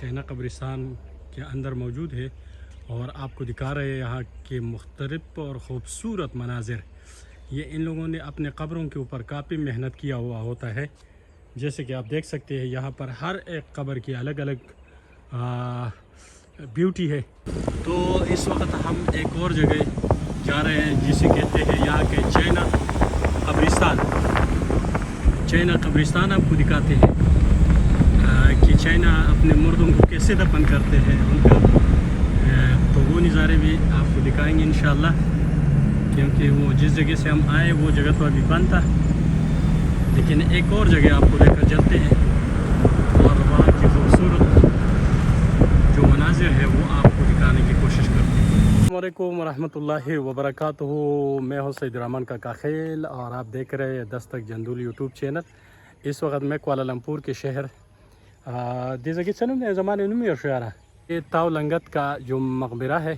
چینا قبرستان کے اندر موجود ہے اور آپ کو دکھا رہے ہیں یہاں کے مختلف اور خوبصورت مناظر۔ یہ ان لوگوں نے اپنے قبروں کے اوپر کافی محنت کیا ہوا ہوتا ہے، جیسے کہ آپ دیکھ سکتے ہیں یہاں پر ہر ایک قبر کی الگ الگ بیوٹی ہے۔ تو اس وقت ہم ایک اور جگہ جا رہے ہیں جسے کہتے ہیں یہاں کے چینا قبرستان۔ چینا قبرستان آپ کو دکھاتے ہیں کہ چینا اپنے مردوں کو کیسے دفن کرتے ہیں ان کا، تو وہ نظارے بھی آپ کو دکھائیں گے انشاءاللہ، کیونکہ وہ جس جگہ سے ہم آئے وہ جگہ تو ابھی بند تھا، لیکن ایک اور جگہ آپ کو لے کر چلتے ہیں اور وہاں کی خوبصورت جو مناظر ہے وہ آپ کو دکھانے کی کوشش کرتے ہیں۔ السلام علیکم ورحمۃ اللہ وبرکاتہ، میں ہوں سید الرحمان کا کاخیل اور آپ دیکھ رہے ہیں دستک جندول یوٹیوب چینل۔ اس وقت میں کوالالمپور کے شہر دیزگی سنم نے زمانے نمی اشارہ یہ تاو لنگت کا جو مقبرہ ہے،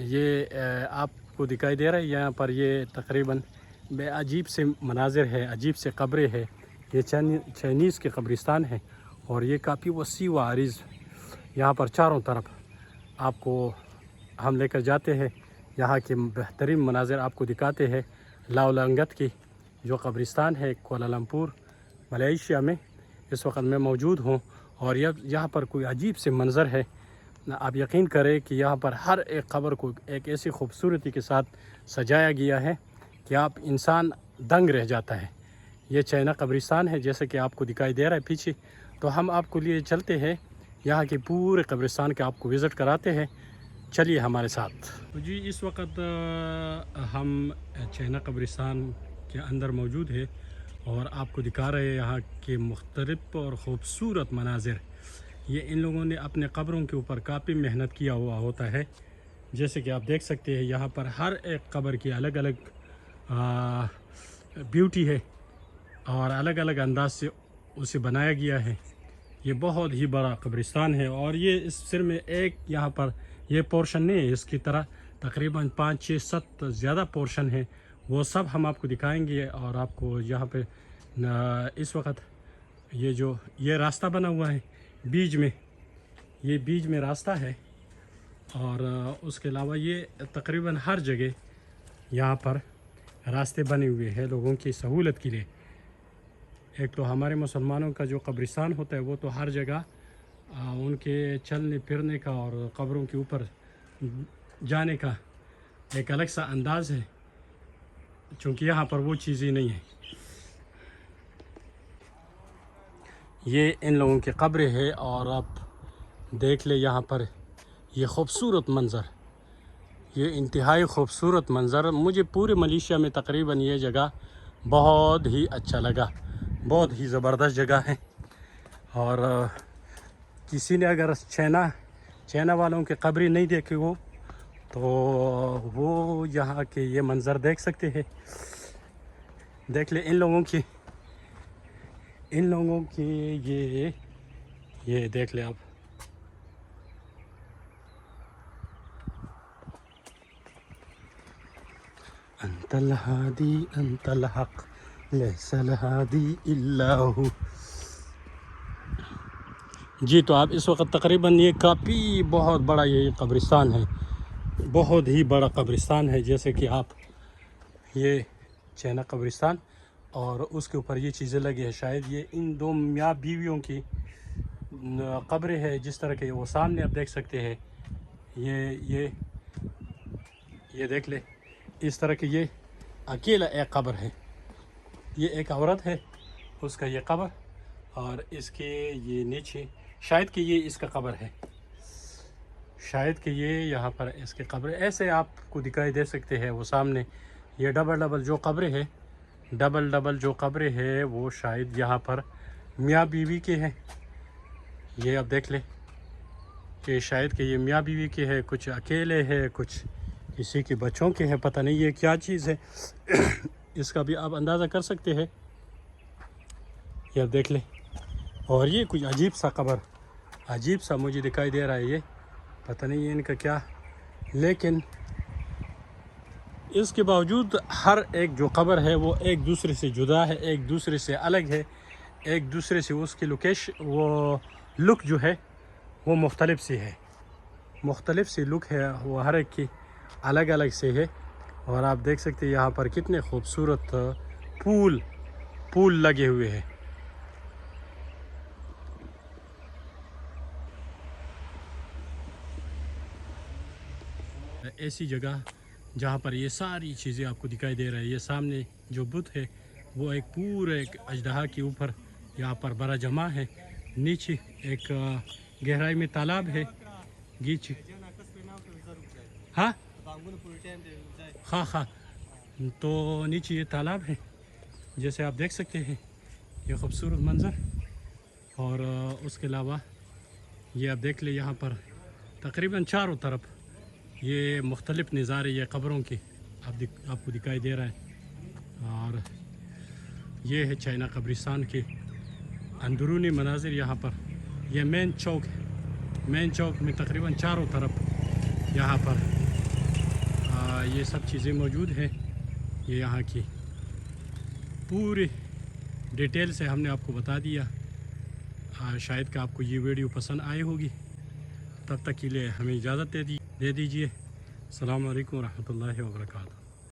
یہ آپ کو دکھائی دے رہا ہے یہاں پر۔ یہ تقریباً بے عجیب سے مناظر ہے، عجیب سے قبریں ہے۔ یہ چائنیز کے قبرستان ہے اور یہ کافی وسیع و عریض، یہاں پر چاروں طرف آپ کو ہم لے کر جاتے ہیں، یہاں کے بہترین مناظر آپ کو دکھاتے ہیں۔ لاو لنگت کی جو قبرستان ہے کوالالمپور ملیشیا میں، اس وقت میں موجود ہوں اور یہاں پر کوئی عجیب سے منظر ہے۔ آپ یقین کریں کہ یہاں پر ہر ایک قبر کو ایک ایسی خوبصورتی کے ساتھ سجایا گیا ہے کہ آپ انسان دنگ رہ جاتا ہے۔ یہ چینا قبرستان ہے جیسے کہ آپ کو دکھائی دے رہا ہے پیچھے، تو ہم آپ کو لیے چلتے ہیں یہاں کے پورے قبرستان کے، آپ کو وزٹ کراتے ہیں، چلیے ہمارے ساتھ۔ جی اس وقت ہم چینا قبرستان کے اندر موجود ہے اور آپ کو دکھا رہے ہیں یہاں کے مختلف اور خوبصورت مناظر۔ یہ ان لوگوں نے اپنے قبروں کے اوپر کافی محنت کیا ہوا ہوتا ہے، جیسے کہ آپ دیکھ سکتے ہیں یہاں پر ہر ایک قبر کی الگ الگ بیوٹی ہے اور الگ الگ انداز سے اسے بنایا گیا ہے۔ یہ بہت ہی بڑا قبرستان ہے اور یہ اس صرف میں ایک یہاں پر یہ پورشن نہیں ہے، اس کی طرح تقریباً 5 6 7 زیادہ پورشن ہیں، وہ سب ہم آپ کو دکھائیں گے۔ اور آپ کو یہاں پہ اس وقت یہ راستہ بنا ہوا ہے بیچ میں، یہ بیچ میں راستہ ہے اور اس کے علاوہ یہ تقریباً ہر جگہ یہاں پر راستے بنے ہوئے ہیں لوگوں کی سہولت کے لیے۔ ایک تو ہمارے مسلمانوں کا جو قبرستان ہوتا ہے وہ تو ہر جگہ ان کے چلنے پھرنے کا اور قبروں کے اوپر جانے کا ایک الگ سا انداز ہے، چونکہ یہاں پر وہ چیزیں نہیں ہیں۔ یہ ان لوگوں کی قبریں ہے اور آپ دیکھ لیں یہاں پر یہ خوبصورت منظر، یہ انتہائی خوبصورت منظر۔ مجھے پورے ملیشیا میں تقریباً یہ جگہ بہت ہی اچھا لگا، بہت ہی زبردست جگہ ہے۔ اور کسی نے اگر چینا والوں کے قبریں نہیں دیکھی ہو تو وہ یہاں کے یہ منظر دیکھ سکتے ہیں۔ دیکھ لیں ان لوگوں کی یہ دیکھ لیں آپ۔ انت الہادی انت الحق لیس الہادی الا ہو۔ جی تو آپ اس وقت تقریباً یہ کافی بہت بڑا یہ قبرستان ہے، بہت ہی بڑا قبرستان ہے، جیسے کہ آپ یہ چینا قبرستان اور اس کے اوپر یہ چیزیں لگی ہیں، شاید یہ ان دو میاں بیویوں کی قبریں ہے، جس طرح کے وہ سامنے آپ دیکھ سکتے ہیں۔ یہ دیکھ لیں اس طرح کے یہ اکیلا ایک قبر ہے، یہ ایک عورت ہے اس کا یہ قبر، اور اس کے یہ نیچے شاید کہ یہ اس کا قبر ہے، شاید کہ یہ یہاں پر اس کے قبر ایسے آپ کو دکھائی دے سکتے ہیں۔ وہ سامنے یہ ڈبل جو قبریں ہے، ڈبل جو قبریں ہے وہ شاید یہاں پر میاں بیوی کے ہیں۔ یہ آپ دیکھ لیں کہ شاید کہ یہ میاں بیوی کے ہے، کچھ اکیلے ہے، کچھ کسی کے بچوں کے ہیں، پتہ نہیں یہ کیا چیز ہے، اس کا بھی آپ اندازہ کر سکتے ہیں۔ یہ آپ دیکھ لیں، اور یہ کچھ عجیب سا قبر، عجیب سا مجھے دکھائی دے رہا ہے، یہ پتہ نہیں یہ ان کا کیا، لیکن اس کے باوجود ہر ایک جو قبر ہے وہ ایک دوسرے سے جدا ہے، ایک دوسرے سے الگ ہے، ایک دوسرے سے اس کی لوکیشن وہ لک جو ہے وہ مختلف سی ہے، مختلف سی لک ہے، وہ ہر ایک کی الگ الگ سے ہے۔ اور آپ دیکھ سکتے ہیں یہاں پر کتنے خوبصورت پھول لگے ہوئے ہیں۔ ایسی جگہ جہاں پر یہ ساری چیزیں آپ کو دکھائی دے رہا ہے۔ یہ سامنے جو بت ہے وہ ایک پورے ایک اژدہا کے اوپر یہاں پر بڑا جمع ہے۔ نیچے ایک گہرائی میں تالاب ہے گیچ، ہاں ہاں تو نیچے یہ تالاب ہے جیسے آپ دیکھ سکتے ہیں، یہ خوبصورت منظر۔ اور اس کے علاوہ یہ آپ دیکھ لیں یہاں پر تقریباً چاروں طرف یہ مختلف نظارے یہ قبروں کے آپ کو دکھائی دے رہا ہے۔ اور یہ ہے چائنا قبرستان کے اندرونی مناظر۔ یہاں پر یہ مین چوک ہے، مین چوک میں تقریباً چاروں طرف یہاں پر یہ سب چیزیں موجود ہیں۔ یہ یہاں کی پوری ڈیٹیل سے ہم نے آپ کو بتا دیا۔ شاید کہ آپ کو یہ ویڈیو پسند آئی ہوگی۔ تب تک کے لیے ہمیں اجازت دے دیجیے۔ السلام علیکم ورحمۃ اللہ وبرکاتہ۔